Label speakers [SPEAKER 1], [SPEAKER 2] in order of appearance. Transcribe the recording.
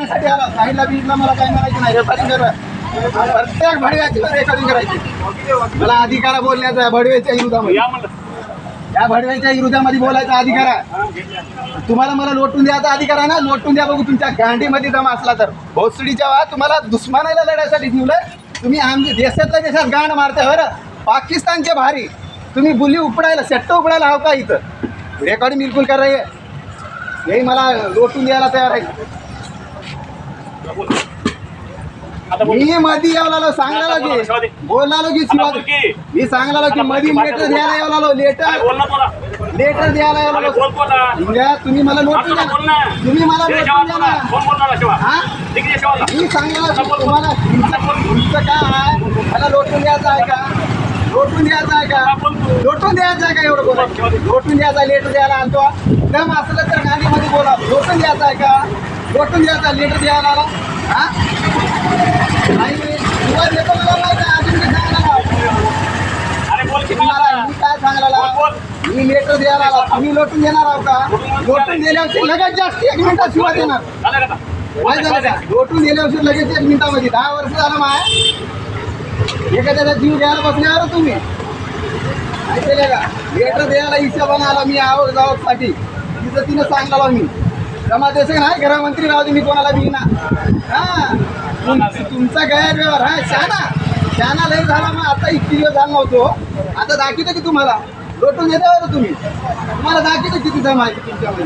[SPEAKER 1] साईडला बीजला मला काय म्हणायचं नाही. रेकॉर्डिंग करा. प्रत्येक भडव्याची रेकॉर्डिंग करायची. मला अधिकार आहे बोलण्याचा. भडव्याच्या विरोधामध्ये, या भडव्याच्या विरोधामध्ये बोलायचा अधिकार आहे. तुम्हाला मला लोटून द्यायचा अधिकार आहे ना. लोटून द्या बघू तुमच्या गांडीमध्ये दम असला तर. भोसडीच्या वा तुम्हाला दुश्मनाला लढायसाठी ठेवलंय. तुम्ही आमच्या देशातल्या देशात गांड मारता बरं. पाकिस्तानचे भारी तुम्ही बुली उपडायला सेट्ट उपडायला हवं का इथं. रेकॉर्डिंग बिलकुल करा. हे मला लोटून द्यायला तयार आहे. मी मधी यावला सांगला की बोललो की शिवा मी सांगला की मधी लेटर द्यायला यावला. लेटर द्यायला यावला. तुम्ही मला लोटून द्या. तुम्ही मला लोटून द्या ना. हा मी सांगला तुम्हाला तुमचं काय आहे. मला लोटून द्यायचं आहे का. लोटून द्यायचं आहे का. लोटून द्यायचं आहे का. एवढं बोला. लोटून द्यायचा. लेटर द्यायला आणतो. दम असलं तर गाडीमध्ये बोला. लोटून द्यायचं आहे का. लोटून द्यायचा. लेटर द्यायला आला. हा नाही तुला देतो मला माहिती आहे. अजून मी सांगला मी काय सांगला. मी लेटर द्यायला आला. तुम्ही लोटून देणार आहो का. लोटून दिल्यावर लगेच जास्त 1 मिनिटात शिवाय देणार. माहिती झालं का. लोटून दिल्यावर लगेच 1 मिनिटामध्ये. 10 वर्ष झालं माय एखाद्याचा जीव द्यायला बसल्यावर तुम्ही ऐकले का. लेटर द्यायला हिशोबाने आला मी आवड गावासाठी. तिथं तिनं सांगला मी जमा देश नाही गृहमंत्री राहू दे. मी कोणाला बी ना. हा तुमचा गैरव्यवहार हा शाना लई झाला. मग आता इतकी दिवस झाला नव्हतो. आता दाखवतो की तुम्हाला लोटून देतो तुम्ही. तुम्हाला दाखवतो किती जमा आहे तुमच्यामध्ये.